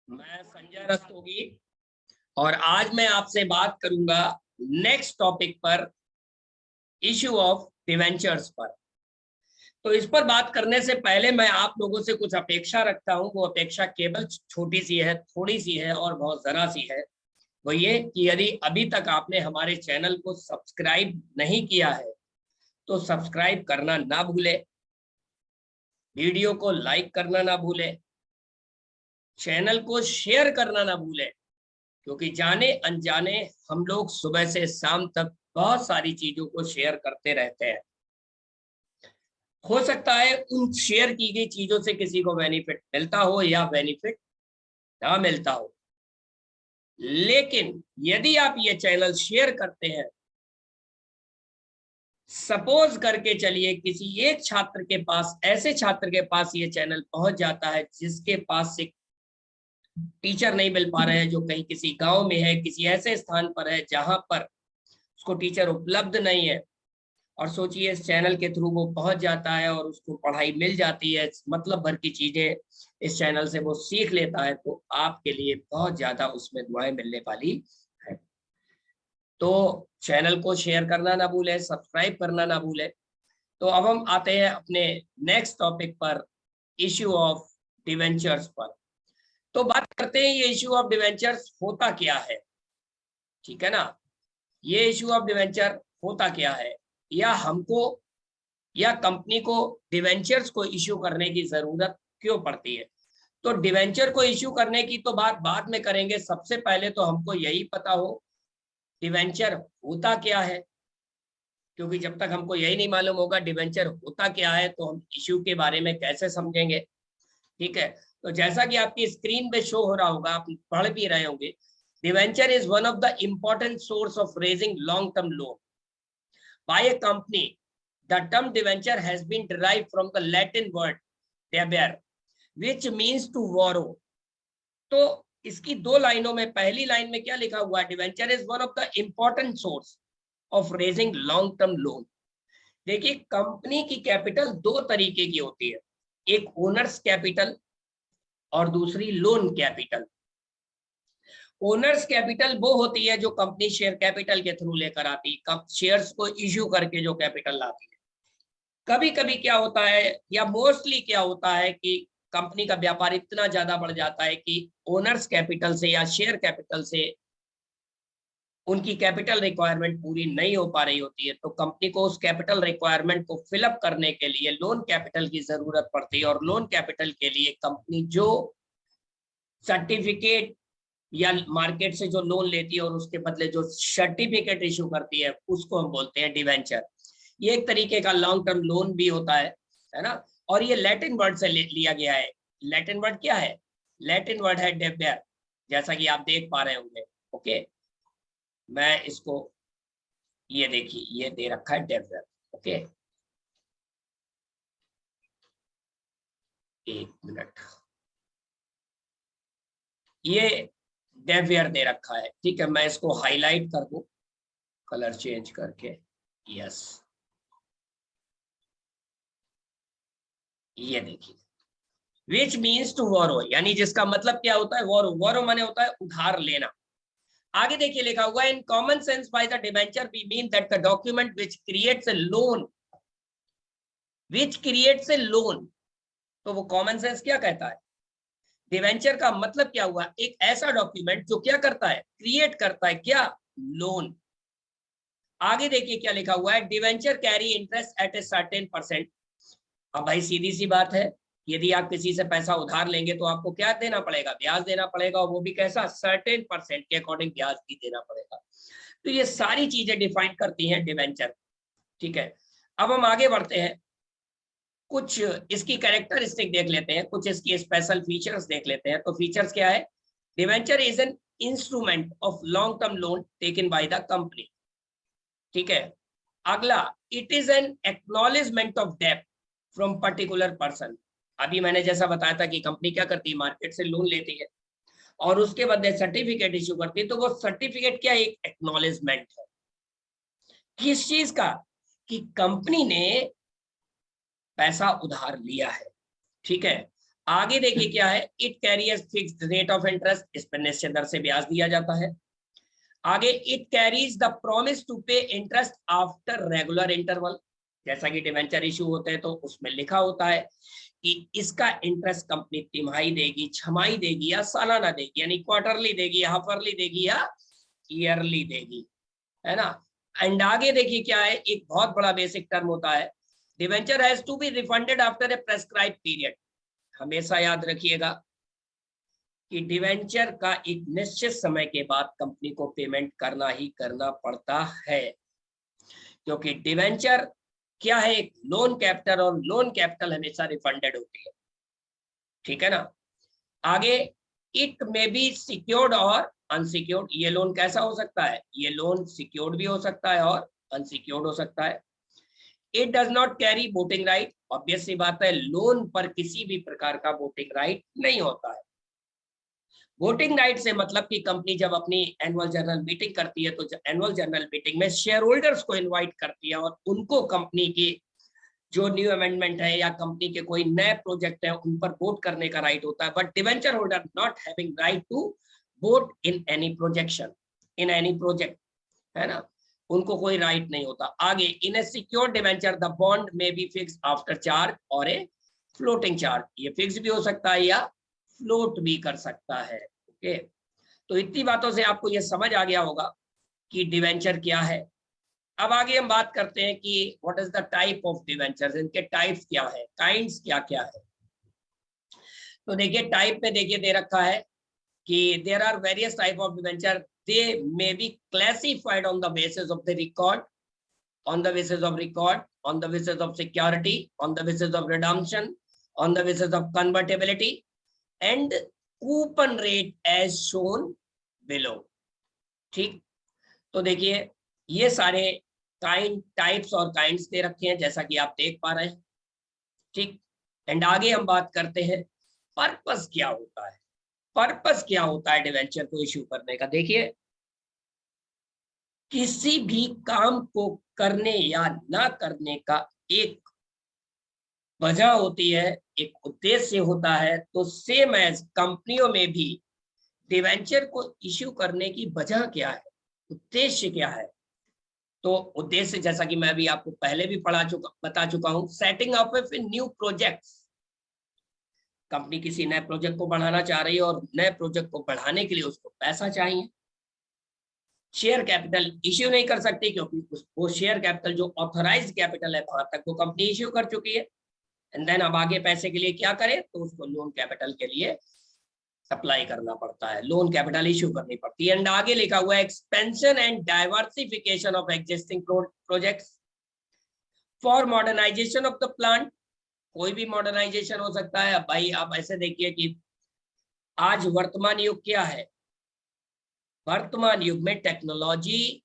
मैं संजय रस्तोगी और आज मैं आपसे बात करूंगा नेक्स्ट टॉपिक पर, इश्यू ऑफ डिवेंचर्स पर। तो इस पर बात करने से पहले मैं आप लोगों से कुछ अपेक्षा रखता हूं। वो अपेक्षा केवल छोटी सी है, थोड़ी सी है और बहुत जरा सी है। वो ये कि यदि अभी तक आपने हमारे चैनल को सब्सक्राइब नहीं किया है तो सब्सक्राइब करना ना भूले, वीडियो को लाइक करना ना भूले, चैनल को शेयर करना ना भूले, क्योंकि जाने अनजाने हम लोग सुबह से शाम तक बहुत सारी चीजों को शेयर करते रहते हैं। हो सकता है उन शेयर की गई चीजों से किसी को बेनिफिट मिलता हो या बेनिफिट ना मिलता हो, लेकिन यदि आप ये चैनल शेयर करते हैं, सपोज करके चलिए किसी एक छात्र के पास, ऐसे छात्र के पास ये चैनल पहुंच जाता है जिसके पास से टीचर नहीं मिल पा रहे हैं, जो कहीं किसी गांव में है, किसी ऐसे स्थान पर है जहां पर उसको टीचर उपलब्ध नहीं है, और सोचिए इस चैनल के थ्रू वो पहुंच जाता है और उसको पढ़ाई मिल जाती है, मतलब भर की चीजें इस चैनल से वो सीख लेता है, तो आपके लिए बहुत ज्यादा उसमें दुआएं मिलने वाली है। तो चैनल को शेयर करना ना भूले, सब्सक्राइब करना ना भूले। तो अब हम आते हैं अपने नेक्स्ट टॉपिक पर, इश्यू ऑफ डिवेंचर्स पर। तो बात करते हैं ये इश्यू ऑफ डिवेंचर्स होता क्या है, ठीक है ना। ये इश्यू ऑफ डिवेंचर होता क्या है, या हमको या कंपनी को डिवेंचर्स को इश्यू करने की जरूरत क्यों पड़ती है। तो डिवेंचर को इश्यू करने की तो बात बाद में करेंगे, सबसे पहले तो हमको यही पता हो डिवेंचर होता क्या है, क्योंकि जब तक हमको यही नहीं मालूम होगा डिवेंचर होता क्या है तो हम इश्यू के बारे में कैसे समझेंगे। ठीक है, तो जैसा कि आपकी स्क्रीन पे शो हो रहा होगा, आप पढ़ भी रहे होंगे, debenture is one of the important source of raising long term loan by a company. The term debenture has been derived from the Latin word deber, which means to borrow. तो इसकी दो लाइनों में, पहली लाइन में क्या लिखा हुआ है, debenture is one of the important source of raising long term loan. देखिए, कंपनी की कैपिटल दो तरीके की होती है, एक ओनर्स कैपिटल और दूसरी लोन कैपिटल। ओनर्स कैपिटल वो होती है जो कंपनी शेयर कैपिटल के थ्रू लेकर आती है, शेयर्स को इश्यू करके जो कैपिटल लाती है। कभी कभी क्या होता है, या मोस्टली क्या होता है कि कंपनी का व्यापार इतना ज्यादा बढ़ जाता है कि ओनर्स कैपिटल से या शेयर कैपिटल से उनकी कैपिटल रिक्वायरमेंट पूरी नहीं हो पा रही होती है, तो कंपनी को उस कैपिटल रिक्वायरमेंट को फिलअप करने के लिए लोन कैपिटल की जरूरत पड़ती है। और लोन कैपिटल के लिए कंपनी जो सर्टिफिकेट या मार्केट से जो लोन लेती है और उसके बदले जो सर्टिफिकेट इशू करती है, उसको हम बोलते हैं डिवेंचर। ये एक तरीके का लॉन्ग टर्म लोन भी होता है ना। और ये लैटिन वर्ड से लिया गया है। लैटिन वर्ड क्या है, लैटिन वर्ड है डेब्यर, जैसा कि आप देख पा रहे होंगे। ओके, मैं इसको, ये देखिए ये दे रखा है डेब्यर। ओके, एक मिनट, ये डेवियर दे रखा है। ठीक है, मैं इसको हाईलाइट कर दूं कलर चेंज करके। यस, ये देखिए, विच मीन्स टू बोरो, यानी जिसका मतलब क्या होता है, बोरो। बोरो माने होता है उधार लेना। आगे देखिए लिखा हुआ है, in common sense by the debenture we mean that the document which creates a loan, which creates a loan. तो वो कॉमन सेंस क्या कहता है, डिवेंचर का मतलब क्या हुआ, एक ऐसा डॉक्यूमेंट जो क्या करता है, क्रिएट करता है क्या, लोन। आगे देखिए क्या लिखा हुआ है, debenture carry interest eight a certain percent. अब भाई सीधी सी बात है, यदि आप किसी से पैसा उधार लेंगे तो आपको क्या देना पड़ेगा, ब्याज देना पड़ेगा, और वो भी कैसा, सर्टेन परसेंट के अकॉर्डिंग ब्याज भी देना पड़ेगा। तो ये सारी चीजें डिफाइन करती हैं डिवेंचर। ठीक है, अब हम आगे बढ़ते हैं, कुछ इसकी कैरेक्टरिस्टिक देख लेते हैं, कुछ इसकी स्पेशल फीचर्स देख लेते हैं। तो फीचर्स क्या है, debenture is an instrument of long term loan taken by the company. ठीक है, अगला, it is an acknowledgement of डेब्ट फ्रॉम पर्टिकुलर पर्सन। अभी मैंने जैसा बताया था कि कंपनी क्या करती है, मार्केट से लोन लेती है और उसके बदले सर्टिफिकेट इश्यू करती है। तो वो सर्टिफिकेट क्या, एक एक्नॉलेजमेंट है किस चीज का, कि कंपनी ने पैसा उधार लिया है। ठीक है, आगे देखिए क्या है, it carry fixed rate of interest, इस पर निश्चित दर से ब्याज दिया जाता है। आगे it carries the promise to pay interest after regular interval, जैसा कि डिवेंचर इशू होते हैं तो उसमें लिखा होता है कि इसका इंटरेस्ट कंपनी तिमाही देगी, छमाही देगी या सालाना देगी, यानी क्वार्टरली देगी, हाफरली देगी या ईयरली देगी, है ना। एंड आगे देखिए क्या है, एक बहुत बड़ा बेसिक टर्म होता है, debenture has to be refunded after a prescribed period. हमेशा याद रखिएगा कि डिवेंचर का एक निश्चित समय के बाद कंपनी को पेमेंट करना ही करना पड़ता है, क्योंकि डिवेंचर क्या है, एक लोन कैपिटल, और लोन कैपिटल हमेशा रिफंडेड होती है, ठीक है ना। आगे इट मे बी सिक्योर्ड और अनसिक्योर्ड, ये लोन कैसा हो सकता है, ये लोन सिक्योर्ड भी हो सकता है और अनसिक्योर्ड हो सकता है। It does not carry voting right, obvious सी बात है, लोन पर किसी भी प्रकार का वोटिंग राइट नहीं होता है। वोटिंग राइट से मतलब कि कंपनी जब अपनी एनुअल जनरल मीटिंग करती है तो एनुअल जनरल मीटिंग में शेयर होल्डर्स को इनवाइट करती है और उनको कंपनी की जो न्यू अमेंडमेंट है या कंपनी के कोई नए प्रोजेक्ट है उन पर वोट करने का राइट होता है। But debenture holder not having right to vote in any projection, in any project, है ना, उनको कोई राइट नहीं होता। आगे in a secure debenture the bond में बी फिक्स आफ्टर चार्ज और ए फ्लोटिंग चार्ज, ये फिक्स भी हो सकता है या फ्लोट भी कर सकता है। ओके, तो इतनी बातों से आपको ये समझ आ गया होगा कि डिवेंचर क्या है। अब आगे हम बात करते हैं कि what is the type of debentures, इनके टाइप्स क्या है, काइंड्स क्या क्या है। तो देखिए टाइप में देखिए दे रखा है कि there are various type of debenture, they may be classified on the basis of the record, on the basis of record, on the basis of security, on the basis of redemption, on the basis of convertibility and coupon rate as shown below। ठीक, तो देखिए ये सारे kind, types और kinds दे रखे हैं जैसा कि आप देख पा रहे हैं, ठीक। एंड आगे हम बात करते हैं पर्पस क्या होता है, पर्पस क्या होता है डिवेंचर को इश्यू करने का। देखिए किसी भी काम को करने या ना करने का एक वजह होती है, एक उद्देश्य होता है, तो सेम एज कंपनियों में भी डिवेंचर को इश्यू करने की वजह क्या है, उद्देश्य क्या है। तो उद्देश्य जैसा कि मैं अभी आपको पहले भी बता चुका हूं, setting up new projects, company किसी नए प्रोजेक्ट को बढ़ाना चाह रही है और नए प्रोजेक्ट को बढ़ाने के लिए उसको पैसा चाहिए। शेयर कैपिटल इश्यू नहीं कर सकती क्योंकि वो शेयर कैपिटल जो ऑथराइज्ड कैपिटल है वहां तक वो कंपनी इश्यू कर चुकी है। एंड देन अब आगे पैसे के लिए क्या करे, तो उसको लोन कैपिटल के लिए अप्लाई करना पड़ता है, लोन कैपिटल इश्यू करनी पड़ती है। एंड आगे लिखा हुआ है expansion and diversification of existing projects for modernisation of the plant, कोई भी मॉडर्नाइजेशन हो सकता है। अब भाई आप ऐसे देखिए कि आज वर्तमान युग क्या है, वर्तमान युग में टेक्नोलॉजी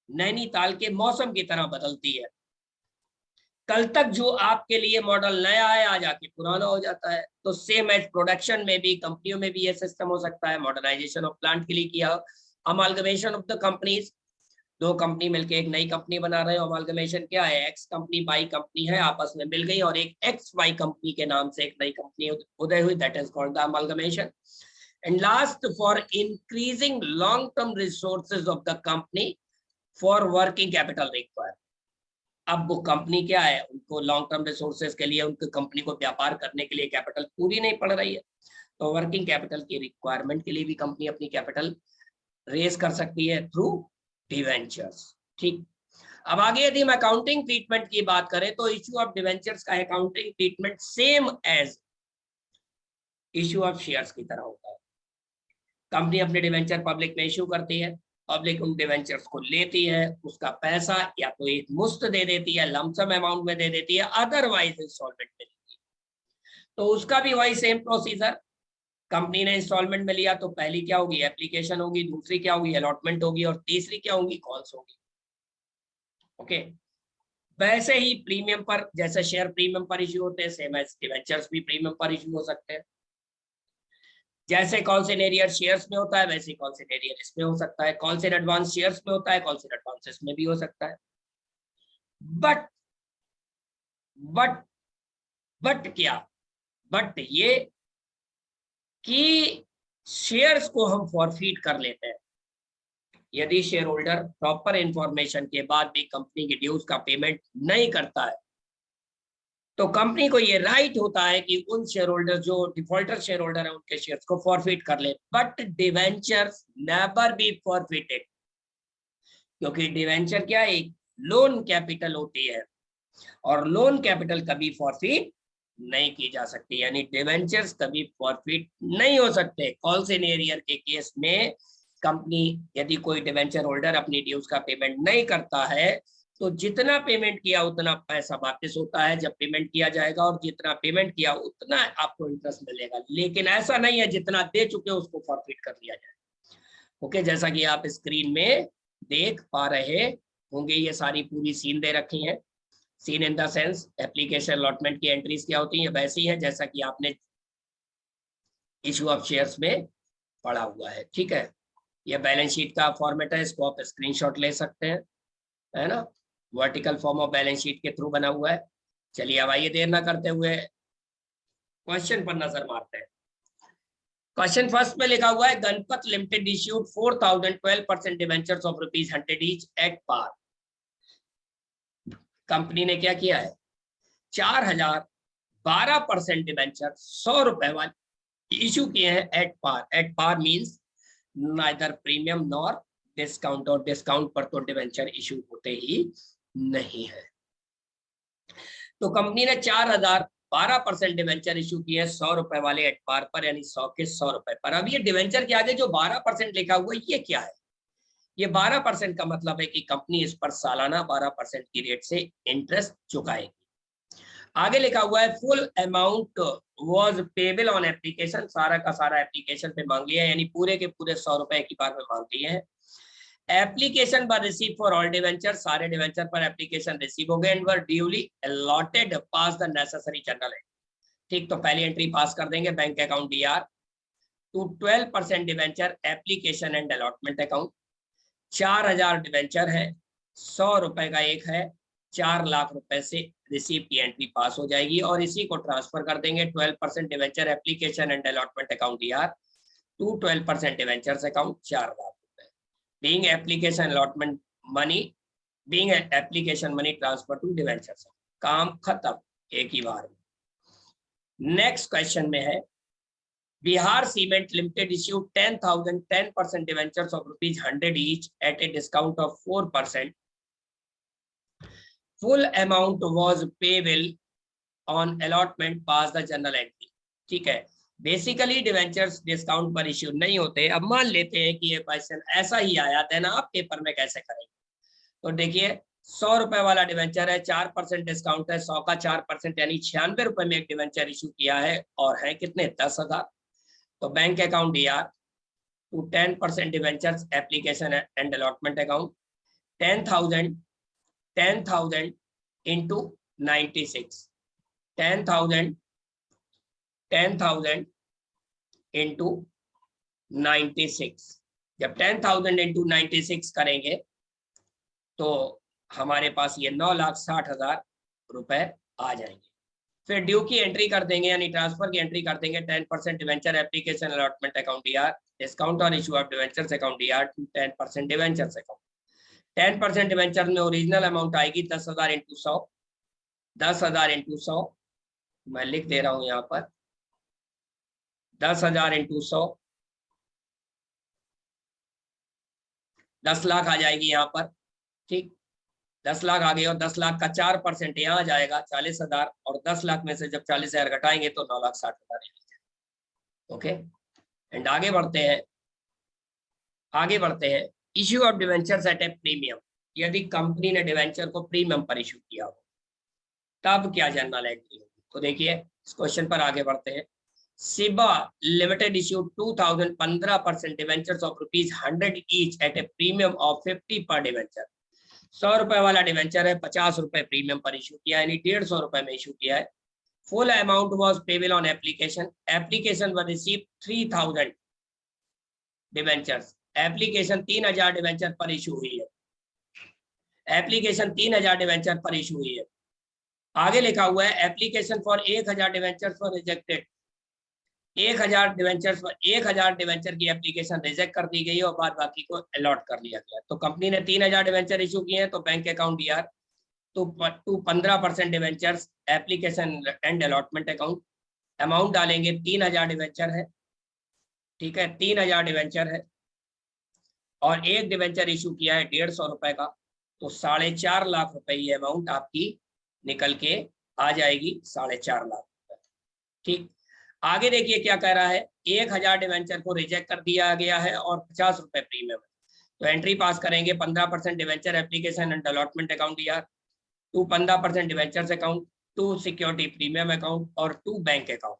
नैनीताल के मौसम की तरह बदलती है। कल तक जो आपके लिए मॉडल नया है आज आके पुराना हो जाता है। तो सेम एज प्रोडक्शन में भी, कंपनियों में भी ये सिस्टम हो सकता है। मॉडर्नाइजेशन ऑफ प्लांट के लिए किया, अमालगमेशन ऑफ द कंपनीज, दो कंपनी मिलकर एक नई कंपनी बना रहे हो। अमालगमेशन क्या है, एक्स कंपनी बाई कंपनी है आपस में मिल गई और एक एक्स वाई कंपनी के नाम से एक नई कंपनी उदय हुई, that is called the amalgamation. And last, for increasing long-term resources of the company for working capital required। अब वो कंपनी क्या है, उनको लॉन्ग टर्म रिसोर्सेज के लिए, उनकी कंपनी को व्यापार करने के लिए कैपिटल पूरी नहीं पड़ रही है, तो वर्किंग कैपिटल की रिक्वायरमेंट के लिए भी कंपनी अपनी कैपिटल रेज कर सकती है थ्रू डिवेंचर्स। ठीक, अब आगे यदि हम अकाउंटिंग ट्रीटमेंट की बात करें तो इश्यू ऑफ डिवेंचर्स का accounting treatment same as issue of shares की तरह होता है। कंपनी अपने डिवेंचर पब्लिक में इश्यू करती है, पब्लिक उन डिवेंचर्स को लेती है, उसका पैसा या तो एक मुफ्त दे देती है, लमसम अमाउंट में दे देती है, अदरवाइज इंस्टॉलमेंट में देती है। तो उसका भी वही सेम प्रोसीजर, कंपनी ने इंस्टॉलमेंट में लिया तो पहली क्या होगी, एप्लीकेशन होगी, दूसरी क्या होगी, अलॉटमेंट होगी, और तीसरी क्या होगी, कॉल्स होगी। ओके, वैसे ही प्रीमियम पर, जैसे शेयर प्रीमियम पर इश्यू होते हैं, सेम एज डिवेंचर्स भी प्रीमियम पर इश्यू हो सकते हैं। जैसे कॉन्सिनरियर शेयर्स में होता है वैसे कॉन्सिनरियर इसमें हो सकता है, कॉन्सिन एडवांस शेयर्स में होता है, कॉन्सिन एडवांस इसमें भी हो सकता है। बट बट बट क्या, बट ये कि शेयर्स को हम फॉरफीट कर लेते हैं। यदि शेयर होल्डर प्रॉपर इंफॉर्मेशन के बाद भी कंपनी के ड्यूज का पेमेंट नहीं करता है तो कंपनी को ये राइट होता है कि उन शेयर होल्डर जो डिफॉल्टर शेयर होल्डर है उनके शेयर्स को फॉरफीट कर ले। But debentures never be forfeited, क्योंकि डिवेंचर क्या है, एक लोन कैपिटल होती है और लोन कैपिटल कभी फॉरफिट नहीं की जा सकती, यानी डिवेंचर्स कभी फॉरफिट नहीं हो सकते। कॉल सिनेरियर के केस में कंपनी यदि कोई डिवेंचर होल्डर अपनी ड्यूज का पेमेंट नहीं करता है तो जितना पेमेंट किया उतना पैसा वापस होता है जब पेमेंट किया जाएगा, और जितना पेमेंट किया उतना आपको इंटरेस्ट मिलेगा। लेकिन ऐसा नहीं है जितना दे चुके उसको फॉरफिट कर लिया जाए। ओके, जैसा कि आप स्क्रीन में देख पा रहे होंगे ये सारी पूरी सीन दे रखी है। Seen in the sense application allotment की एंट्रीज क्या होती है, वैसी है जैसा कि आपने इशू ऑफ शेयर्स में पढ़ा हुआ है। ठीक है, ये बैलेंस शीट का फॉर्मेट है, इसको आप स्क्रीनशॉट ले सकते हैं, है ना। Vertical form of balance sheet के थ्रू बना हुआ है। चलिए अब आइए देर ना करते हुए क्वेश्चन पर नजर मारते हैं। क्वेश्चन फर्स्ट में लिखा हुआ है Ganpat limited issued 4012% debentures of ₹100 each at par. Company ने क्या किया है, 4012% डिवेंचर ₹100 वाले इशू किए हैं at par. At par means neither premium nor discount, और डिस्काउंट पर तो डिवेंचर इशू होते ही नहीं है। तो कंपनी ने 4012% डिवेंचर इशू किए हैं ₹100 वाले एट पार पर, यानी 100 के ₹100 पर। अब ये डिवेंचर के आगे जो 12% लिखा हुआ है ये क्या है, ये 12% का मतलब है कि कंपनी इस पर सालाना 12% की रेट से इंटरेस्ट चुकाएगी। आगे लिखा हुआ है full amount was payable on application, सारा का सारा एप्लीकेशन पे मांग लिया, यानी पूरे के पूरे ₹100 की बार में मांग लिए हैं। Application were receive for all debenture, सारे डिवेंचर पर एप्लीकेशन रिसीव हो गए and were duly allotted pass the necessary journal entry. ठीक, तो पहली एंट्री पास कर देंगे bank account DR to 12% debenture application and allotment account. 4000 debenture है, ₹100 का एक है, 4 लाख रुपए से रिसीव की एंट्री पास हो जाएगी और इसी को ट्रांसफर कर देंगे 12% debenture application and allotment account DR to 12% debentures account 4 lakh रुपए। Being application allotment money, being application money transfer to debentures, काम खत्म एक ही बार में। नेक्स्ट क्वेश्चन में है Bihar Cement Limited issued 10% debentures of ₹100 each at a discount of 4%. Full amount was payable on allotment past the journal entry. ठीक है, basically debentures discount पर issue नहीं होते। अब मान लेते हैं कि ये क्वेश्चन ऐसा ही आया था ना, आप पेपर में कैसे करेंगे। तो देखिए ₹100 वाला डिवेंचर है, 4% डिस्काउंट है, 100 का 4% यानी ₹96 में एक डिवेंचर इशू किया है और है कितने, 10,000। तो bank account DR to 10% debentures application and allotment account 10,000 into 96, 10,000 into 96। जब 10,000 इंटू 96 करेंगे तो हमारे पास ये 9,60,000 रुपए आ जाएंगे। फिर ड्यू की एंट्री कर देंगे, यानी ट्रांसफर की एंट्री कर देंगे 10% debenture application allotment account DR discount और issue of debentures account DR to 10% debentures account. 10% debenture में ओरिजिनल अमाउंट आएगी 10,000 इंटू 100, 10,000 इंटू 100 मैं लिख दे रहा हूं यहाँ पर, 10,000 इंटू 100 10 लाख आ जाएगी यहाँ पर। ठीक, 10 लाख आ गई और 10 लाख का 4% यहाँ जाएगा 40,000, और 10 लाख में से जब 40,000 घटाएंगे तो 9,60,000। ओके, एंड आगे बढ़ते हैं, issue of debentures at a premium. यदि कंपनी ने डिवेंचर को प्रीमियम पर इश्यू किया हो तब क्या जनरल एंट्री होगी। तो देखिए इस क्वेश्चन पर आगे बढ़ते हैं। Ciba limited issued 2015% debentures of ₹100 each at a premium of 50 per debenture. ₹100 वाला डिवेंचर है, ₹50 प्रीमियम पर इशू किया, यानी ₹150 में इशू किया है। Full amount was payable on application, application were receive 3,000 debentures, application 3,000 debenture पर इशू हुई है, एप्लीकेशन 3,000 डिवेंचर पर इशू हुई है। आगे लिखा हुआ है application for 1000 debenture for rejected. 1000 debenture की एप्लीकेशन रिजेक्ट कर दी गई और बाद बाकी को अलॉट कर लिया गया। तो कंपनी ने 3000 डिवेंचर इशू किए हैं, तो बैंक अकाउंट यार to 15% debentures application and allotment account. Amount डालेंगे 3000 डिवेंचर है, ठीक है, 3000 डिवेंचर है और एक डिवेंचर इशू किया है 150 रुपए का, तो 4.5 लाख रुपए ये अमाउंट आपकी निकल के आ जाएगी, 4.5 लाख रुपए। ठीक, आगे देखिए क्या कह रहा है, 1000 डिवेंचर को रिजेक्ट कर दिया गया है और 50 रुपए प्रीमियम है। तो एंट्री पास करेंगे 15% debenture application and allotment account यार, 15% debentures account, 2 security premium account और 2 बैंक अकाउंट।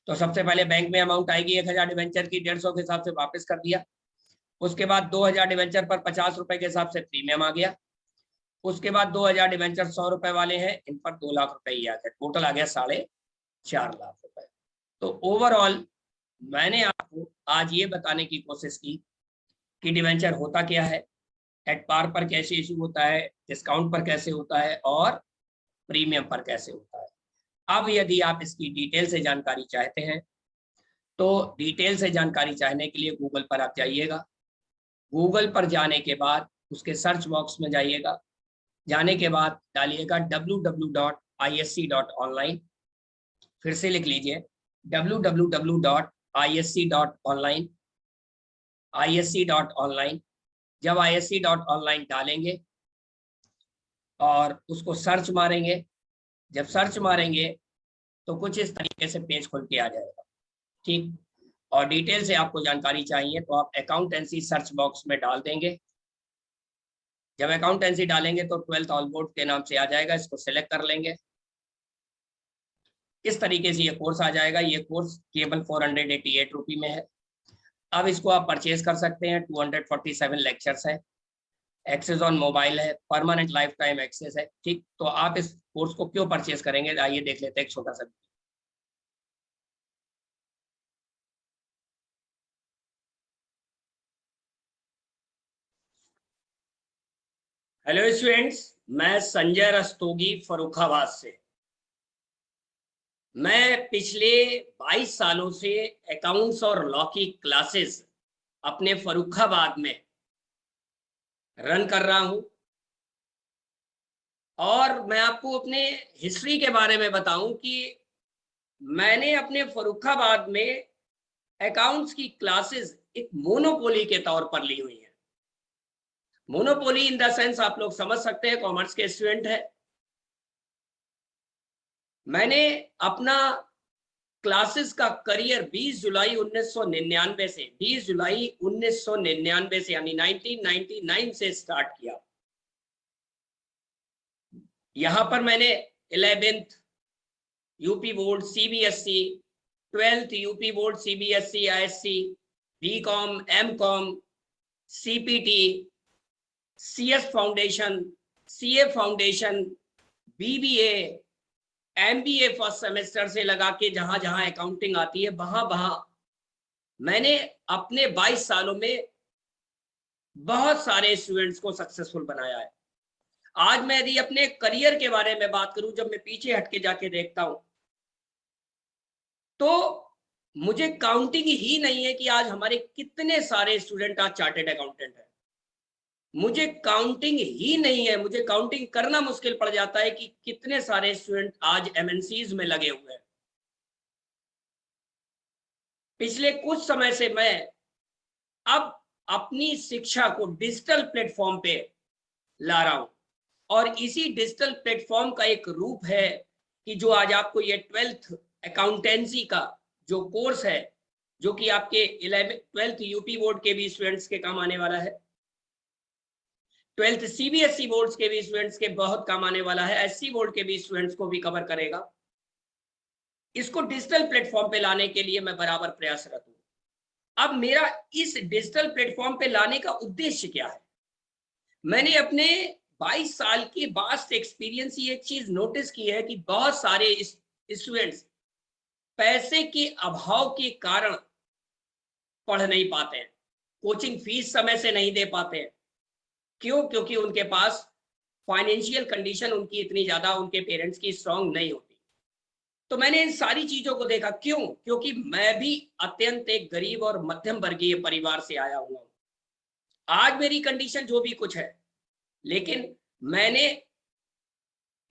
तो सबसे पहले बैंक में अमाउंट आएगी 1000 डिवेंचर की, 150 के हिसाब से वापस कर दिया। उसके बाद 2000 डिवेंचर पर 50 रुपए के हिसाब से प्रीमियम आ गया। उसके बाद 2000 डिवेंचर 100 रुपए वाले हैं, इन पर 2 लाख रुपए ही आ गए, टोटल आ गया 4.5 लाख रुपए। तो ओवरऑल मैंने आपको आज ये बताने की कोशिश की कि डिवेंचर होता क्या है, एट पार पर कैसे इशू होता है, डिस्काउंट पर कैसे होता है और प्रीमियम पर कैसे होता है। अब यदि आप इसकी डिटेल से जानकारी चाहते हैं तो डिटेल से जानकारी चाहने के लिए गूगल पर आप जाइएगा। गूगल पर जाने के बाद उसके सर्च बॉक्स में जाइएगा, जाने के बाद डालिएगा www.isc.online, फिर से लिख लीजिए www.isc.online, isc.online। जब isc.online डालेंगे और उसको सर्च मारेंगे, जब सर्च मारेंगे तो कुछ इस तरीके से पेज खुल के आ जाएगा। ठीक, और डिटेल से आपको जानकारी चाहिए तो आप अकाउंटेंसी सर्च बॉक्स में डाल देंगे। जब अकाउंटेंसी डालेंगे तो 12th ऑल बोर्ड के नाम से आ जाएगा, इसको सिलेक्ट कर लेंगे। इस तरीके से ये कोर्स आ जाएगा। ये कोर्स केवल 488 रुपये में है। अब इसको आप परचेज कर सकते हैं। 247 लेक्चर्स है, एक्सेस ऑन मोबाइल है, परमानेंट लाइफ टाइम एक्सेस है। ठीक, तो आप इस कोर्स को क्यों परचेज करेंगे, आइए देख लेते हैं एक छोटा सा। हेलो स्टूडेंट्स, मैं संजय रस्तोगी फर्रुखाबाद से। मैं पिछले 22 सालों से अकाउंट्स और लॉ की क्लासेस अपने फर्रुखाबाद में रन कर रहा हूं और मैं आपको अपने हिस्ट्री के बारे में बताऊं कि मैंने अपने फर्रुखाबाद में अकाउंट्स की क्लासेस एक मोनोपोली के तौर पर ली हुई है। मोनोपोली इन द सेंस आप लोग समझ सकते हैं, कॉमर्स के स्टूडेंट है। मैंने अपना क्लासेस का करियर 20 जुलाई 1999 से 20 जुलाई 1999 से यानी 1999 से स्टार्ट किया। यहां पर मैंने 11th UP board CBSE, 12th UP board CBSE ISC, BCom, MCom, CPT, CS foundation, CA foundation, BBA, MBA first semester से लगा के जहां जहां अकाउंटिंग आती है वहां वहां मैंने अपने 22 सालों में बहुत सारे स्टूडेंट्स को सक्सेसफुल बनाया है। आज मैं यदि अपने करियर के बारे में बात करूं, जब मैं पीछे हटके जाके देखता हूं तो मुझे काउंटिंग ही नहीं है कि आज हमारे कितने सारे स्टूडेंट आज चार्टेड अकाउंटेंट हैं। मुझे काउंटिंग ही नहीं है, मुझे काउंटिंग करना मुश्किल पड़ जाता है कि कितने सारे स्टूडेंट आज एमएनसीज में लगे हुए हैं। पिछले कुछ समय से मैं अब अपनी शिक्षा को डिजिटल प्लेटफॉर्म पे ला रहा हूं और इसी डिजिटल प्लेटफॉर्म का एक रूप है कि जो आज आपको ये 12th अकाउंटेंसी का जो कोर्स है, जो कि आपके 12th यूपी बोर्ड के भी स्टूडेंट्स के काम आने वाला है, 12th सीबीएसई बोर्ड्स के भी स्टूडेंट्स के बहुत काम आने वाला है, एससी बोर्ड के भी स्टूडेंट्स को भी कवर करेगा। इसको डिजिटल प्लेटफॉर्म पे लाने के लिए मैं बराबर प्रयासरत हूं। अब मेरा इस डिजिटल प्लेटफॉर्म पे लाने का उद्देश्य क्या है? मैंने अपने 22 साल की वास्ट एक्सपीरियंस ये एक चीज नोटिस की है कि बहुत सारे स्टूडेंट्स पैसे के अभाव के कारण पढ़ नहीं पाते हैं, कोचिंग फीस समय से नहीं दे पाते हैं। क्यों? क्योंकि उनके पास फाइनेंशियल कंडीशन उनकी इतनी ज्यादा उनके पेरेंट्स की स्ट्रांग नहीं होती। तो मैंने इन सारी चीजों को देखा। क्यों? क्योंकि मैं भी अत्यंत एक गरीब और मध्यम वर्गीय परिवार से आया हुआ हूं। आज मेरी कंडीशन जो भी कुछ है, लेकिन मैंने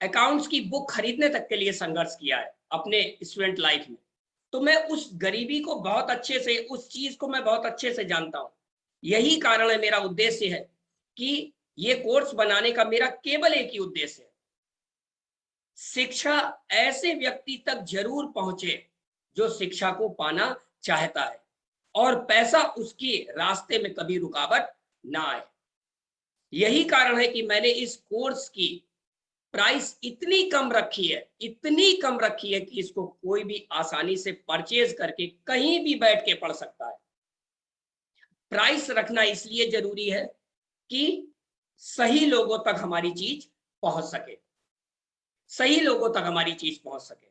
अकाउंट्स की बुक खरीदने तक के लिए संघर्ष किया है अपने स्टूडेंट लाइफ में। तो मैं उस गरीबी को बहुत अच्छे से, उस चीज को मैं बहुत अच्छे से जानता हूं। यही कारण है, मेरा उद्देश्य है कि ये कोर्स बनाने का मेरा केवल एक ही उद्देश्य है, शिक्षा ऐसे व्यक्ति तक जरूर पहुंचे जो शिक्षा को पाना चाहता है और पैसा उसके रास्ते में कभी रुकावट ना आए। यही कारण है कि मैंने इस कोर्स की प्राइस इतनी कम रखी है, इतनी कम रखी है कि इसको कोई भी आसानी से परचेज करके कहीं भी बैठ के पढ़ सकता है। प्राइस रखना इसलिए जरूरी है कि सही लोगों तक हमारी चीज पहुंच सके, सही लोगों तक हमारी चीज पहुंच सके,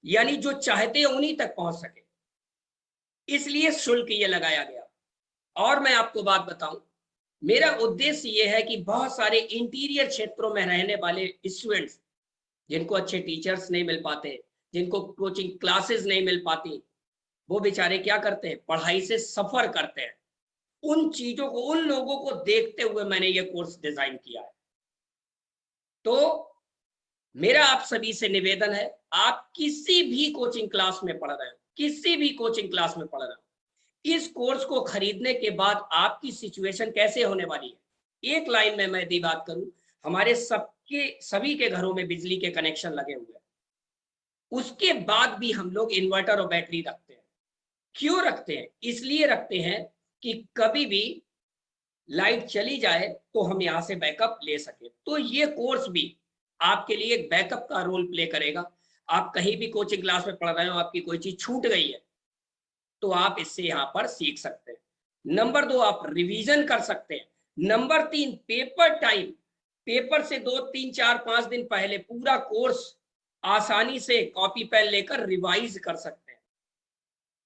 यानी जो चाहते हैं उन्हीं तक पहुंच सके। इसलिए शुल्क ये लगाया गया। और मैं आपको बात बताऊं, मेरा उद्देश्य ये है कि बहुत सारे इंटीरियर क्षेत्रों में रहने वाले स्टूडेंट्स, जिनको अच्छे टीचर्स नहीं मिल पाते, जिनको कोचिंग क्लासेस नहीं मिल पाती, वो बेचारे क्या करते हैं, पढ़ाई से सफर करते हैं। उन चीजों को, उन लोगों को देखते हुए मैंने ये कोर्स डिजाइन किया है। तो मेरा आप सभी से निवेदन है, आप किसी भी कोचिंग क्लास में पढ़ रहे हो, किसी भी कोचिंग क्लास में पढ़ रहे हो, इस कोर्स को खरीदने के बाद आपकी सिचुएशन कैसे होने वाली है। एक लाइन में मैं यदि बात करूं, हमारे सभी के घरों में बिजली के कनेक्शन लगे हुए हैं, उसके बाद भी हम लोग इन्वर्टर और बैटरी रखते हैं। क्यों रखते हैं? इसलिए रखते हैं कि कभी भी लाइट चली जाए तो हम यहां से बैकअप ले सके। तो ये कोर्स भी आपके लिए एक बैकअप का रोल प्ले करेगा। आप कहीं भी कोचिंग क्लास में पढ़ रहे हो, आपकी कोई चीज छूट गई है, तो आप इससे यहाँ पर सीख सकते हैं। नंबर 2, आप रिवीजन कर सकते हैं। नंबर 3, पेपर टाइम, पेपर से 2, 3, 4, 5 दिन पहले पूरा कोर्स आसानी से कॉपी पेन लेकर रिवाइज कर सकते हैं।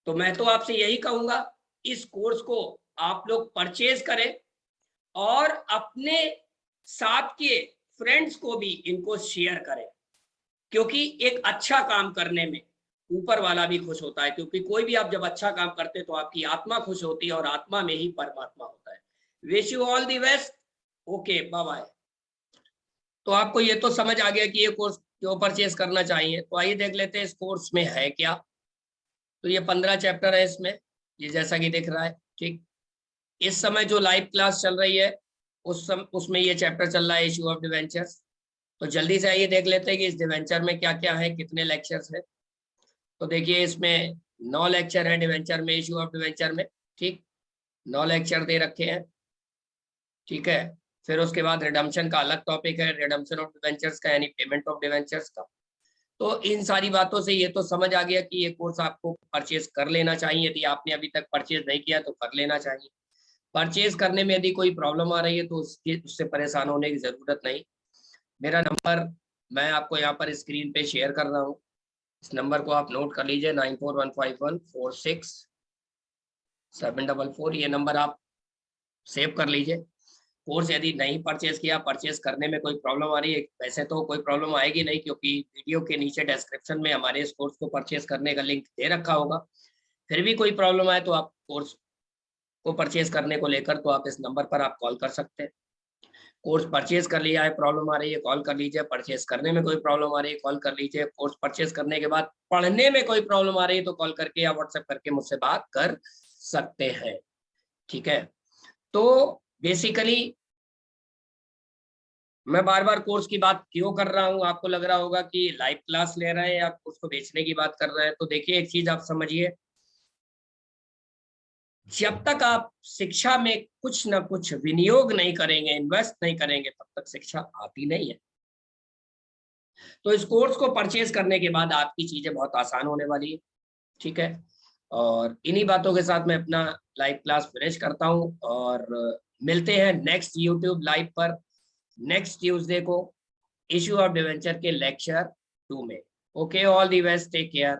तो मैं तो आपसे यही कहूंगा, इस कोर्स को आप लोग परचेज करें और अपने साथ के फ्रेंड्स को भी इनको शेयर करें, क्योंकि एक अच्छा काम करने में ऊपर वाला भी खुश होता है। क्योंकि कोई भी आप जब अच्छा काम करते हैं तो आपकी आत्मा खुश होती है और आत्मा में ही परमात्मा होता है। Wish you all the best. Okay, bye bye. तो आपको ये तो समझ आ गया कि ये कोर्स क्यों परचेज करना चाहिए। तो आइए देख लेते हैं इस कोर्स में है क्या। तो ये 15 चैप्टर है इसमें, ये जैसा कि दिख रहा है। ठीक, इस समय जो लाइव क्लास चल रही है उसमें ये चैप्टर चल रहा है, इश्यू ऑफ डिवेंचर्स। तो जल्दी से आइए देख लेते हैं कि इस डिवेंचर में क्या क्या है, कितने लेक्चर्स है। तो देखिए इसमें 9 लेक्चर है डिवेंचर में, इश्यू ऑफ डिवेंचर में। ठीक, 9 लेक्चर दे रखे हैं। ठीक है, फिर उसके बाद रिडम्पशन का अलग टॉपिक है, रिडम्पशन ऑफ डिवेंचर्स का, यानी पेमेंट ऑफ डिवेंचर्स का। तो इन सारी बातों से ये तो समझ आ गया कि ये कोर्स आपको परचेज कर लेना चाहिए। यदि आपने अभी तक परचेज नहीं किया तो कर लेना चाहिए। परचेज करने में यदि कोई प्रॉब्लम आ रही है तो उससे परेशान होने की जरूरत नहीं। मेरा नंबर मैं आपको यहाँ पर स्क्रीन पे शेयर कर रहा हूँ। इस नंबर को आप नोट कर लीजिए, 9415146744। ये नंबर आप सेव कर लीजिए। कोर्स यदि नहीं परचेज किया, परचेज करने में कोई प्रॉब्लम आ रही है, वैसे तो कोई प्रॉब्लम आएगी नहीं, क्योंकि वीडियो के नीचे डिस्क्रिप्शन में हमारे इस कोर्स को परचेज करने का लिंक दे रखा होगा। फिर भी कोई प्रॉब्लम आए तो आप कोर्स को परचेज करने को लेकर तो आप इस नंबर पर आप कॉल कर सकते हैं। कोर्स परचेज कर लिया है, प्रॉब्लम आ रही है, कॉल कर लीजिए। परचेज करने में कोई प्रॉब्लम आ रही है, कॉल कर लीजिए। कोर्स परचेज करने के बाद पढ़ने में कोई प्रॉब्लम आ रही है तो कॉल करके या व्हाट्सएप करके मुझसे बात कर सकते हैं। ठीक है, तो बेसिकली मैं बार बार कोर्स की बात क्यों कर रहा हूं, आपको लग रहा होगा कि लाइव क्लास ले रहे हैं या कोर्स को बेचने की बात कर रहे हैं। तो देखिए एक चीज आप समझिए, जब तक आप शिक्षा में कुछ ना कुछ विनियोग नहीं करेंगे, इन्वेस्ट नहीं करेंगे, तब तक शिक्षा आती नहीं है। तो इस कोर्स को परचेज करने के बाद आपकी चीजें बहुत आसान होने वाली है। ठीक है, और इन्हीं बातों के साथ मैं अपना लाइव क्लास फिनिश करता हूं और मिलते हैं नेक्स्ट यूट्यूब लाइव पर नेक्स्ट ट्यूसडे को, इश्यू ऑफ डिवेंचर के लेक्चर 2 में। Okay, all the best, take care.